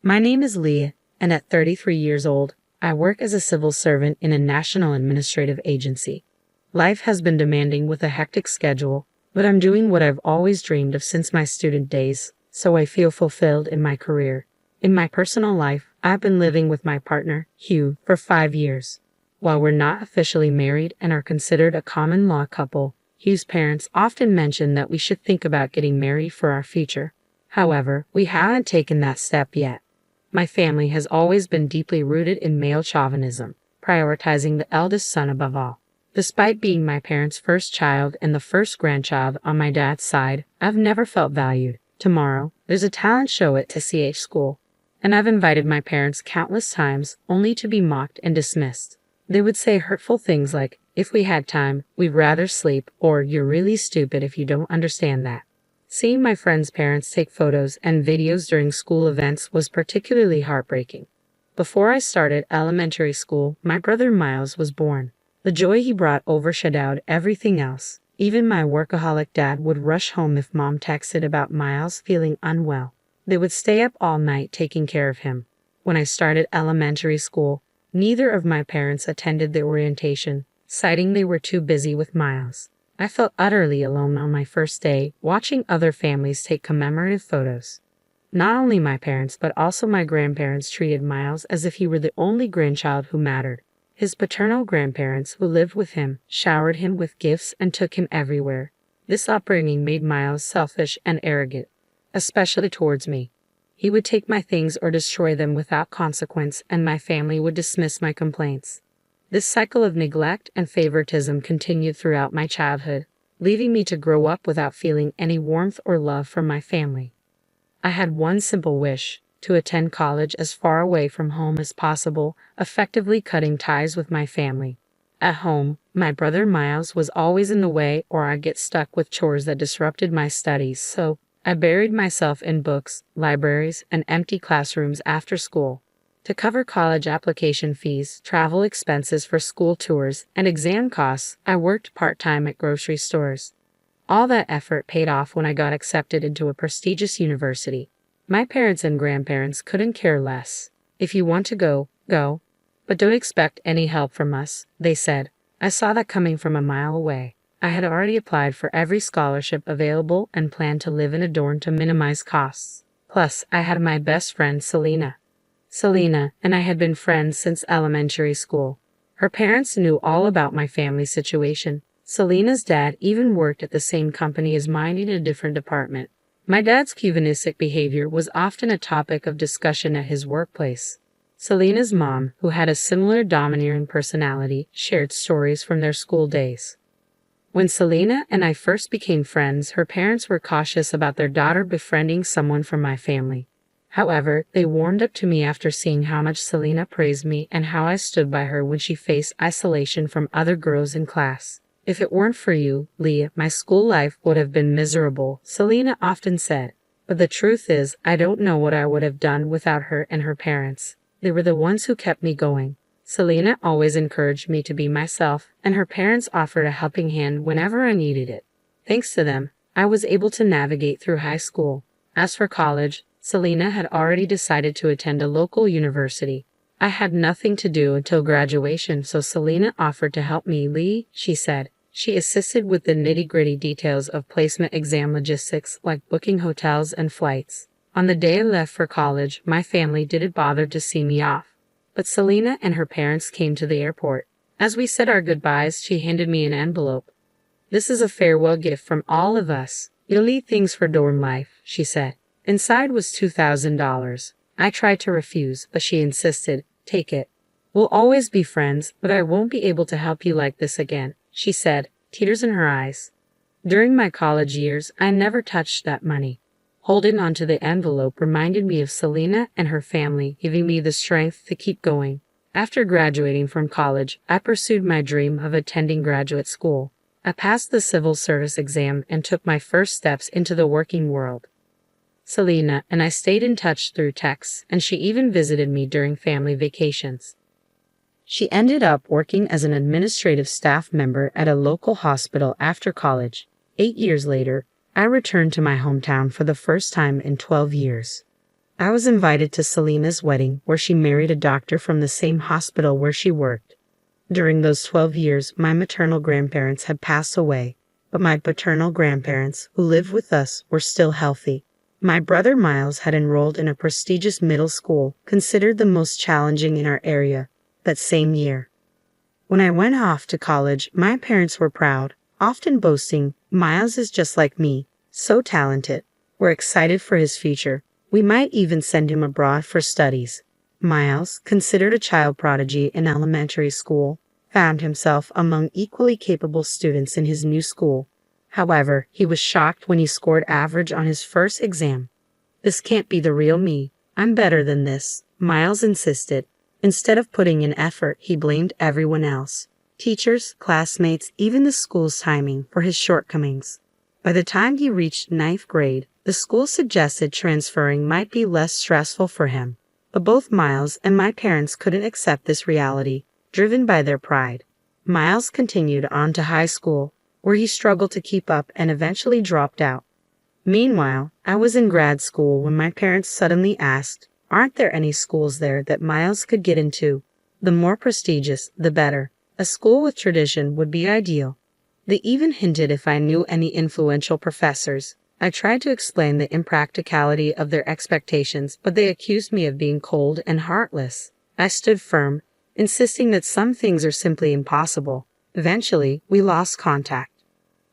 My name is Leah, and at 33 years old, I work as a civil servant in a national administrative agency. Life has been demanding with a hectic schedule, but I'm doing what I've always dreamed of since my student days, so I feel fulfilled in my career. In my personal life, I've been living with my partner, Hugh, for 5 years. While we're not officially married and are considered a common law couple, Hugh's parents often mention that we should think about getting married for our future. However, we haven't taken that step yet. My family has always been deeply rooted in male chauvinism, prioritizing the eldest son above all. Despite being my parents' first child and the first grandchild on my dad's side, I've never felt valued. Tomorrow, there's a talent show at TCH school, and I've invited my parents countless times only to be mocked and dismissed. They would say hurtful things like, "If we had time, we'd rather sleep," or "You're really stupid if you don't understand that." Seeing my friends' parents take photos and videos during school events was particularly heartbreaking. Before I started elementary school, my brother Miles was born. The joy he brought overshadowed everything else. Even my workaholic dad would rush home if mom texted about Miles feeling unwell. They would stay up all night taking care of him. When I started elementary school, neither of my parents attended the orientation, citing they were too busy with Miles. I felt utterly alone on my first day, watching other families take commemorative photos. Not only my parents, but also my grandparents treated Miles as if he were the only grandchild who mattered. His paternal grandparents, who lived with him, showered him with gifts and took him everywhere. This upbringing made Miles selfish and arrogant, especially towards me. He would take my things or destroy them without consequence, and my family would dismiss my complaints. This cycle of neglect and favoritism continued throughout my childhood, leaving me to grow up without feeling any warmth or love from my family. I had one simple wish: to attend college as far away from home as possible, effectively cutting ties with my family. At home, my brother Miles was always in the way, or I'd get stuck with chores that disrupted my studies, so I buried myself in books, libraries, and empty classrooms after school. To cover college application fees, travel expenses for school tours, and exam costs, I worked part-time at grocery stores. All that effort paid off when I got accepted into a prestigious university. My parents and grandparents couldn't care less. "If you want to go, go. But don't expect any help from us," they said. I saw that coming from a mile away. I had already applied for every scholarship available and planned to live in a dorm to minimize costs. Plus, I had my best friend, Selena. Selena and I had been friends since elementary school. Her parents knew all about my family situation. Selena's dad even worked at the same company as mine in a different department. My dad's chauvinistic behavior was often a topic of discussion at his workplace. Selena's mom, who had a similar domineering personality, shared stories from their school days. When Selena and I first became friends, her parents were cautious about their daughter befriending someone from my family. However, they warmed up to me after seeing how much Selena praised me and how I stood by her when she faced isolation from other girls in class. "If it weren't for you, Leah, my school life would have been miserable," Selena often said. But the truth is, I don't know what I would have done without her and her parents. They were the ones who kept me going. Selena always encouraged me to be myself, and her parents offered a helping hand whenever I needed it. Thanks to them, I was able to navigate through high school. As for college, Selena had already decided to attend a local university. I had nothing to do until graduation, so Selena offered to help me, Lee, she said. She assisted with the nitty-gritty details of placement exam logistics, like booking hotels and flights. On the day I left for college, my family didn't bother to see me off. But Selena and her parents came to the airport. As we said our goodbyes, she handed me an envelope. "This is a farewell gift from all of us. You'll need things for dorm life," she said. Inside was $2,000. I tried to refuse, but she insisted. "Take it. We'll always be friends, but I won't be able to help you like this again," she said, tears in her eyes. During my college years, I never touched that money. Holding onto the envelope reminded me of Selena and her family, giving me the strength to keep going. After graduating from college, I pursued my dream of attending graduate school. I passed the civil service exam and took my first steps into the working world. Selena and I stayed in touch through texts, and she even visited me during family vacations. She ended up working as an administrative staff member at a local hospital after college. 8 years later, I returned to my hometown for the first time in 12 years. I was invited to Selena's wedding, where she married a doctor from the same hospital where she worked. During those 12 years, my maternal grandparents had passed away, but my paternal grandparents, who lived with us, were still healthy. My brother Miles had enrolled in a prestigious middle school, considered the most challenging in our area, that same year. When I went off to college, my parents were proud, often boasting, "Miles is just like me, so talented. We're excited for his future. We might even send him abroad for studies." Miles, considered a child prodigy in elementary school, found himself among equally capable students in his new school. However, he was shocked when he scored average on his first exam. "This can't be the real me. I'm better than this," Miles insisted. Instead of putting in effort, he blamed everyone else, teachers, classmates, even the school's timing, for his shortcomings. By the time he reached 9th grade, the school suggested transferring might be less stressful for him. But both Miles and my parents couldn't accept this reality, driven by their pride. Miles continued on to high school, where he struggled to keep up and eventually dropped out. Meanwhile, I was in grad school when my parents suddenly asked, "Aren't there any schools there that Miles could get into? The more prestigious, the better. A school with tradition would be ideal." They even hinted if I knew any influential professors. I tried to explain the impracticality of their expectations, but they accused me of being cold and heartless. I stood firm, insisting that some things are simply impossible. Eventually, we lost contact.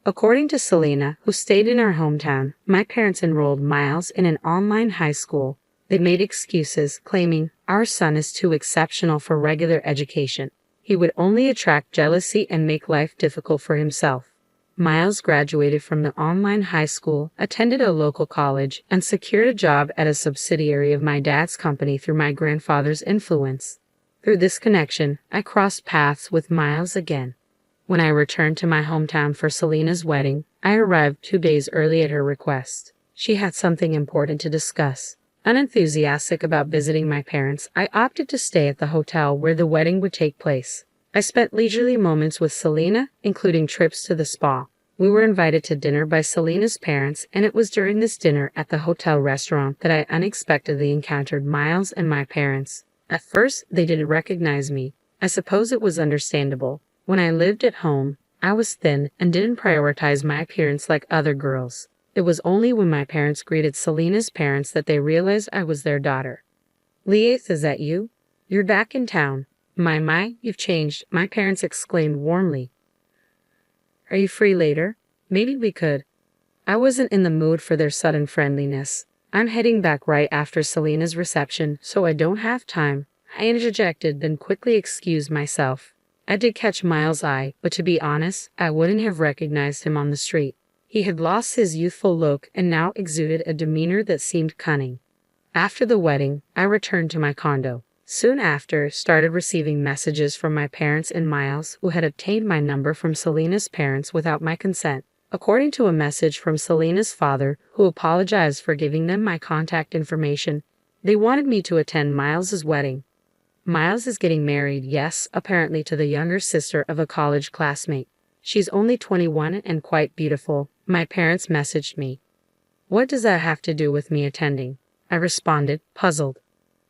According to Selena, who stayed in our hometown, my parents enrolled Miles in an online high school. They made excuses, claiming, "Our son is too exceptional for regular education. He would only attract jealousy and make life difficult for himself." Miles graduated from the online high school, attended a local college, and secured a job at a subsidiary of my dad's company through my grandfather's influence. Through this connection, I crossed paths with Miles again. When I returned to my hometown for Selena's wedding, I arrived 2 days early at her request. She had something important to discuss. Unenthusiastic about visiting my parents, I opted to stay at the hotel where the wedding would take place. I spent leisurely moments with Selena, including trips to the spa. We were invited to dinner by Selena's parents, and it was during this dinner at the hotel restaurant that I unexpectedly encountered Miles and my parents. At first, they didn't recognize me. I suppose it was understandable. When I lived at home, I was thin and didn't prioritize my appearance like other girls. It was only when my parents greeted Selena's parents that they realized I was their daughter. "Leith, is that you? You're back in town. My, you've changed," my parents exclaimed warmly. "Are you free later? Maybe we could." I wasn't in the mood for their sudden friendliness. "I'm heading back right after Selena's reception, so I don't have time," I interjected, then quickly excused myself. I did catch Miles' eye, but to be honest, I wouldn't have recognized him on the street. He had lost his youthful look and now exuded a demeanor that seemed cunning. After the wedding, I returned to my condo. Soon after, started receiving messages from my parents and Miles, who had obtained my number from Selena's parents without my consent. According to a message from Selena's father, who apologized for giving them my contact information, they wanted me to attend Miles's wedding. Miles is getting married, yes, apparently to the younger sister of a college classmate. She's only 21 and quite beautiful, my parents messaged me. "What does that have to do with me attending?" I responded, puzzled.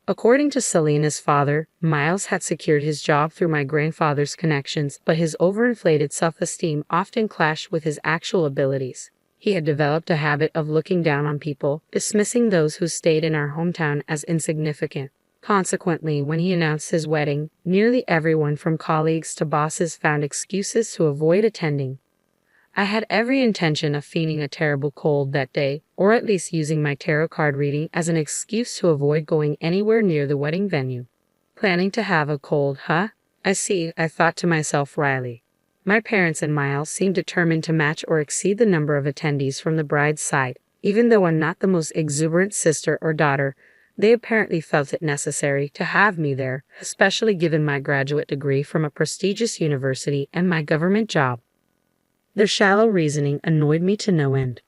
According to Selena's father, Miles had secured his job through my grandfather's connections, but his overinflated self-esteem often clashed with his actual abilities. He had developed a habit of looking down on people, dismissing those who stayed in our hometown as insignificant. Consequently, when he announced his wedding, nearly everyone from colleagues to bosses found excuses to avoid attending. I had every intention of feigning a terrible cold that day, or at least using my tarot card reading as an excuse to avoid going anywhere near the wedding venue. Planning to have a cold, huh? I see, I thought to myself wryly. My parents and Miles seemed determined to match or exceed the number of attendees from the bride's side. Even though I'm not the most exuberant sister or daughter, they apparently felt it necessary to have me there, especially given my graduate degree from a prestigious university and my government job. Their shallow reasoning annoyed me to no end.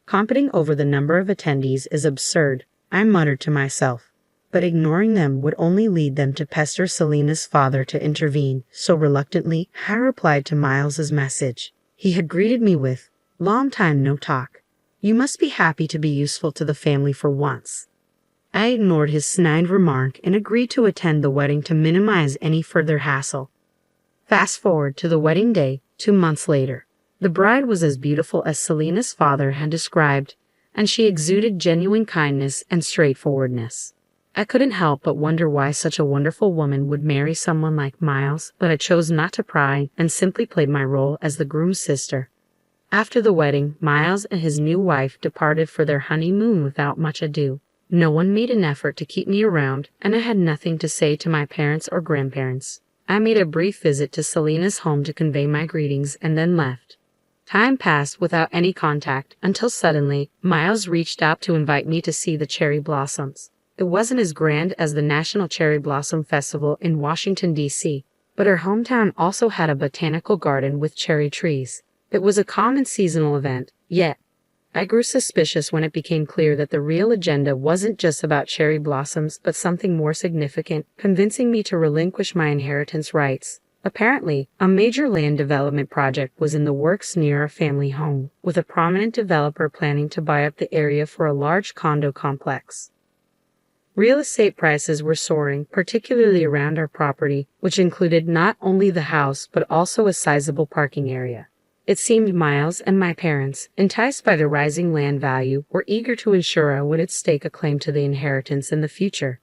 Competing over the number of attendees is absurd, I muttered to myself. But ignoring them would only lead them to pester Selena's father to intervene, so reluctantly, I replied to Miles's message. He had greeted me with, "Long time no talk. You must be happy to be useful to the family for once." I ignored his snide remark and agreed to attend the wedding to minimize any further hassle. Fast forward to the wedding day, 2 months later. The bride was as beautiful as Selena's father had described, and she exuded genuine kindness and straightforwardness. I couldn't help but wonder why such a wonderful woman would marry someone like Miles, but I chose not to pry and simply played my role as the groom's sister. After the wedding, Miles and his new wife departed for their honeymoon without much ado. No one made an effort to keep me around, and I had nothing to say to my parents or grandparents. I made a brief visit to Selena's home to convey my greetings and then left. Time passed without any contact until suddenly, Miles reached out to invite me to see the cherry blossoms. It wasn't as grand as the National Cherry Blossom Festival in Washington, D.C., but our hometown also had a botanical garden with cherry trees. It was a common seasonal event, yet I grew suspicious when it became clear that the real agenda wasn't just about cherry blossoms but something more significant, convincing me to relinquish my inheritance rights. Apparently, a major land development project was in the works near our family home, with a prominent developer planning to buy up the area for a large condo complex. Real estate prices were soaring, particularly around our property, which included not only the house but also a sizable parking area. It seemed Miles and my parents, enticed by the rising land value, were eager to ensure I would stake a claim to the inheritance in the future.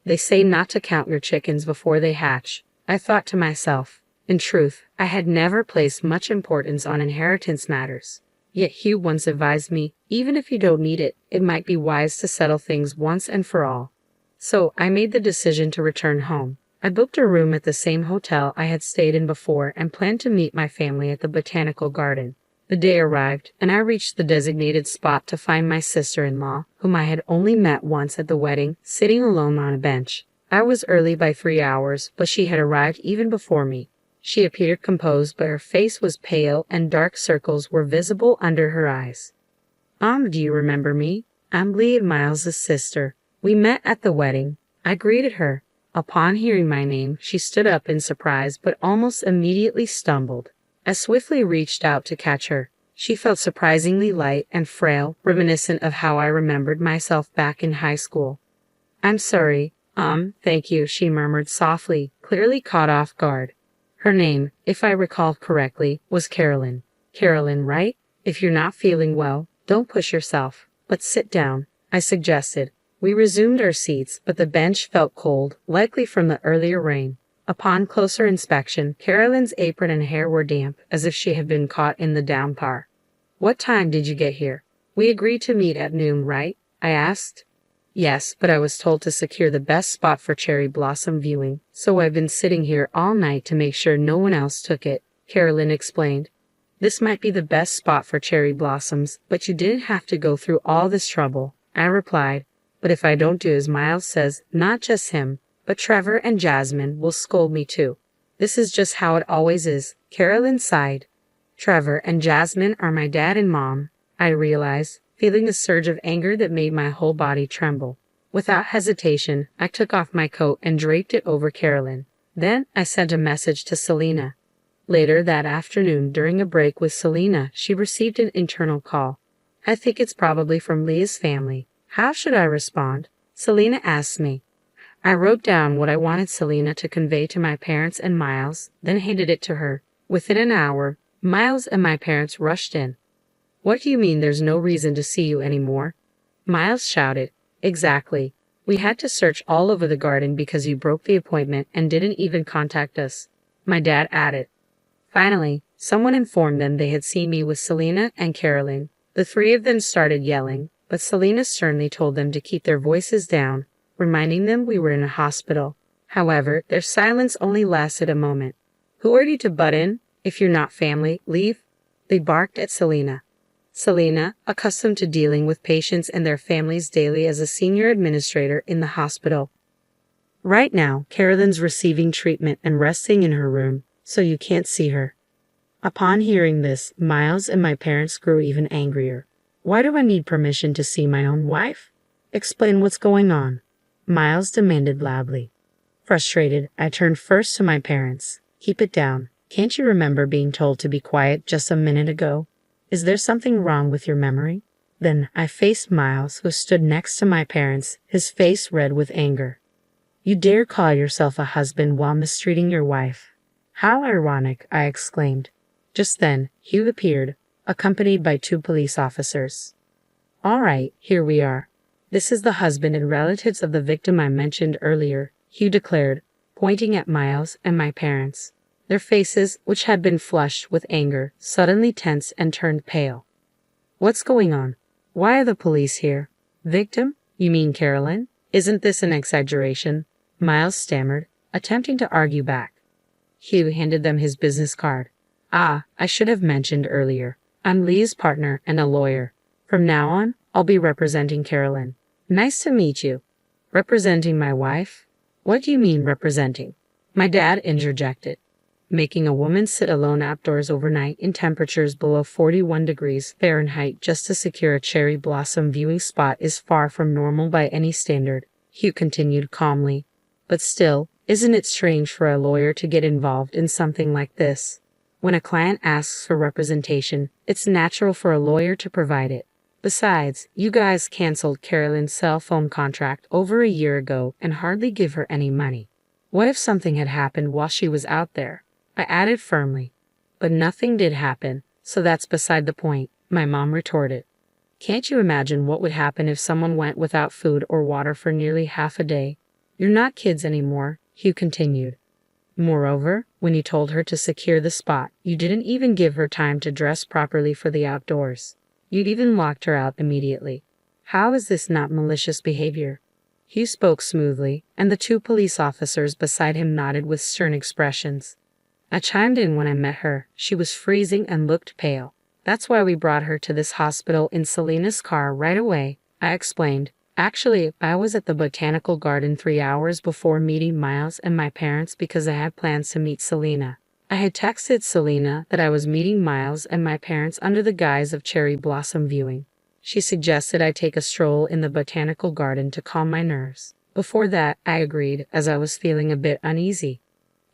They say not to count your chickens before they hatch, I thought to myself. In truth, I had never placed much importance on inheritance matters. Yet Hugh once advised me, even if you don't need it, it might be wise to settle things once and for all. So I made the decision to return home. I booked a room at the same hotel I had stayed in before and planned to meet my family at the botanical garden. The day arrived, and I reached the designated spot to find my sister-in-law, whom I had only met once at the wedding, sitting alone on a bench. I was early by 3 hours, but she had arrived even before me. She appeared composed, but her face was pale and dark circles were visible under her eyes. Do you remember me? I'm Lee, Miles' sister. We met at the wedding. I greeted her. Upon hearing my name, she stood up in surprise but almost immediately stumbled. I swiftly reached out to catch her. She felt surprisingly light and frail, reminiscent of how I remembered myself back in high school. I'm sorry. Thank you, she murmured softly, clearly caught off guard. Her name, if I recall correctly, was Carolyn. Carolyn, right? If you're not feeling well, don't push yourself, but sit down, I suggested. We resumed our seats, but the bench felt cold, likely from the earlier rain. Upon closer inspection, Carolyn's apron and hair were damp, as if she had been caught in the downpour. What time did you get here? We agreed to meet at noon, right? I asked. Yes, but I was told to secure the best spot for cherry blossom viewing, so I've been sitting here all night to make sure no one else took it, Carolyn explained. This might be the best spot for cherry blossoms, but you didn't have to go through all this trouble, I replied. But if I don't do as Miles says, not just him, but Trevor and Jasmine will scold me too. This is just how it always is, Carolyn sighed. Trevor and Jasmine are my dad and mom, I realized, feeling a surge of anger that made my whole body tremble. Without hesitation, I took off my coat and draped it over Carolyn. Then I sent a message to Selena. Later that afternoon, during a break with Selena, she received an internal call. I think it's probably from Leah's family. How should I respond? Selena asked me. I wrote down what I wanted Selena to convey to my parents and Miles, then handed it to her. Within an hour, Miles and my parents rushed in. What do you mean there's no reason to see you anymore? Miles shouted. Exactly. We had to search all over the garden because you broke the appointment and didn't even contact us. My dad added. Finally, someone informed them they had seen me with Selena and Carolyn. The three of them started yelling, but Selena sternly told them to keep their voices down, reminding them we were in a hospital. However, their silence only lasted a moment. Who are you to butt in? If you're not family, leave. They barked at Selena. Selena, accustomed to dealing with patients and their families daily as a senior administrator in the hospital. Right now, Carolyn's receiving treatment and resting in her room, so you can't see her. Upon hearing this, Miles and my parents grew even angrier. Why do I need permission to see my own wife? Explain what's going on, Miles demanded loudly. Frustrated, I turned first to my parents. Keep it down. Can't you remember being told to be quiet just a minute ago? Is there something wrong with your memory? Then I faced Miles, who stood next to my parents, his face red with anger. You dare call yourself a husband while mistreating your wife? How ironic, I exclaimed. Just then, Hugh appeared, accompanied by 2 police officers. All right, here we are. This is the husband and relatives of the victim I mentioned earlier, Hugh declared, pointing at Miles and my parents. Their faces, which had been flushed with anger, suddenly tensed and turned pale. What's going on? Why are the police here? Victim? You mean Carolyn? Isn't this an exaggeration? Miles stammered, attempting to argue back. Hugh handed them his business card. I should have mentioned earlier. I'm Lee's partner and a lawyer. From now on, I'll be representing Carolyn. Nice to meet you. Representing my wife? What do you mean representing? My dad interjected. Making a woman sit alone outdoors overnight in temperatures below 41 degrees Fahrenheit just to secure a cherry blossom viewing spot is far from normal by any standard, Hugh continued calmly. But still, isn't it strange for a lawyer to get involved in something like this? When a client asks for representation, it's natural for a lawyer to provide it. Besides, you guys canceled Carolyn's cell phone contract over a year ago and hardly give her any money. What if something had happened while she was out there? I added firmly. But nothing did happen, so that's beside the point, my mom retorted. Can't you imagine what would happen if someone went without food or water for nearly half a day? You're not kids anymore, Hugh continued. Moreover, when you told her to secure the spot, you didn't even give her time to dress properly for the outdoors. You'd even locked her out immediately. How is this not malicious behavior? Hugh spoke smoothly, and the 2 police officers beside him nodded with stern expressions. I chimed in when I met her. She was freezing and looked pale. That's why we brought her to this hospital in Selena's car right away, I explained. Actually, I was at the botanical garden 3 hours before meeting Miles and my parents because I had plans to meet Selena. I had texted Selena that I was meeting Miles and my parents under the guise of cherry blossom viewing. She suggested I take a stroll in the botanical garden to calm my nerves. Before that, I agreed, as I was feeling a bit uneasy.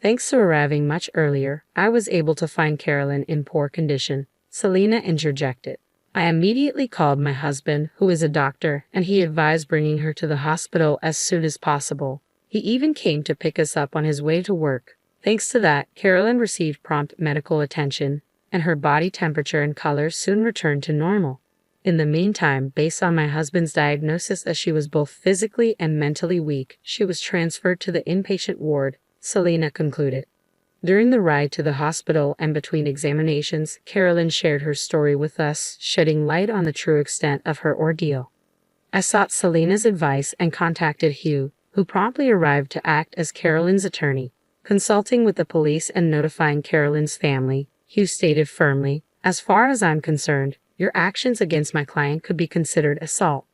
Thanks to arriving much earlier, I was able to find Carolyn in poor condition, Selena interjected. I immediately called my husband, who is a doctor, and he advised bringing her to the hospital as soon as possible. He even came to pick us up on his way to work. Thanks to that, Carolyn received prompt medical attention, and her body temperature and color soon returned to normal. In the meantime, based on my husband's diagnosis that she was both physically and mentally weak, she was transferred to the inpatient ward, Selena concluded. During the ride to the hospital and between examinations, Carolyn shared her story with us, shedding light on the true extent of her ordeal. I sought Selena's advice and contacted Hugh, who promptly arrived to act as Carolyn's attorney. Consulting with the police and notifying Carolyn's family, Hugh stated firmly, as far as I'm concerned, your actions against my client could be considered assault.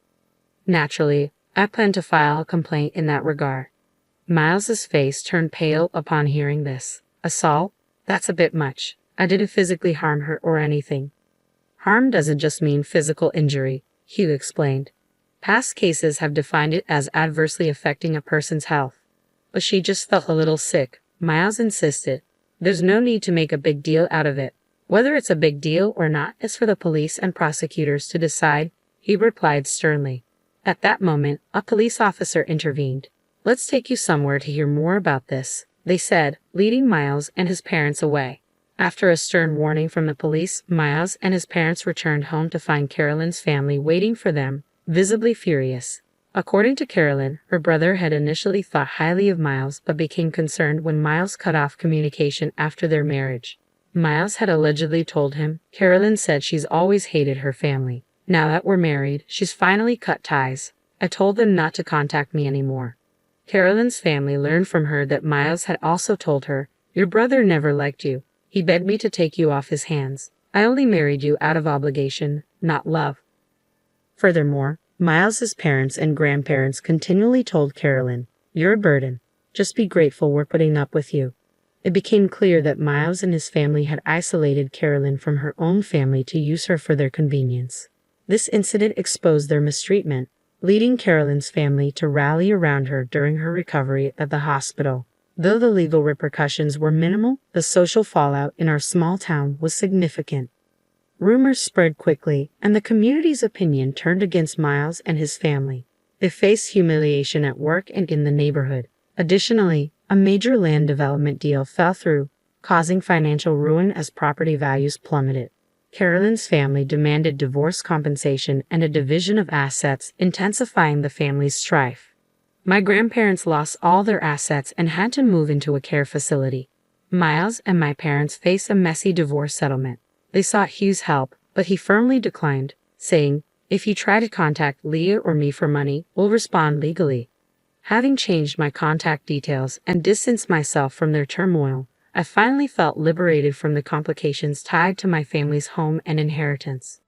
Naturally, I plan to file a complaint in that regard. Miles's face turned pale upon hearing this. Assault? That's a bit much. I didn't physically harm her or anything. Harm doesn't just mean physical injury, Hugh explained. Past cases have defined it as adversely affecting a person's health. But she just felt a little sick, Miles insisted. There's no need to make a big deal out of it. Whether it's a big deal or not is for the police and prosecutors to decide, he replied sternly. At that moment, a police officer intervened. Let's take you somewhere to hear more about this, they said, leading Miles and his parents away. After a stern warning from the police, Miles and his parents returned home to find Carolyn's family waiting for them, visibly furious. According to Carolyn, her brother had initially thought highly of Miles but became concerned when Miles cut off communication after their marriage. Miles had allegedly told him, Carolyn said she's always hated her family. Now that we're married, she's finally cut ties. I told them not to contact me anymore. Carolyn's family learned from her that Miles had also told her, your brother never liked you. He begged me to take you off his hands. I only married you out of obligation, not love. Furthermore, Miles's parents and grandparents continually told Carolyn, you're a burden. Just be grateful we're putting up with you. It became clear that Miles and his family had isolated Carolyn from her own family to use her for their convenience. This incident exposed their mistreatment, leading Carolyn's family to rally around her during her recovery at the hospital. Though the legal repercussions were minimal, the social fallout in our small town was significant. Rumors spread quickly, and the community's opinion turned against Miles and his family. They faced humiliation at work and in the neighborhood. Additionally, a major land development deal fell through, causing financial ruin as property values plummeted. Carolyn's family demanded divorce compensation and a division of assets, intensifying the family's strife. My grandparents lost all their assets and had to move into a care facility. Miles and my parents faced a messy divorce settlement. They sought Hugh's help, but he firmly declined, saying, "If you try to contact Leah or me for money, we'll respond legally." Having changed my contact details and distanced myself from their turmoil, I finally felt liberated from the complications tied to my family's home and inheritance.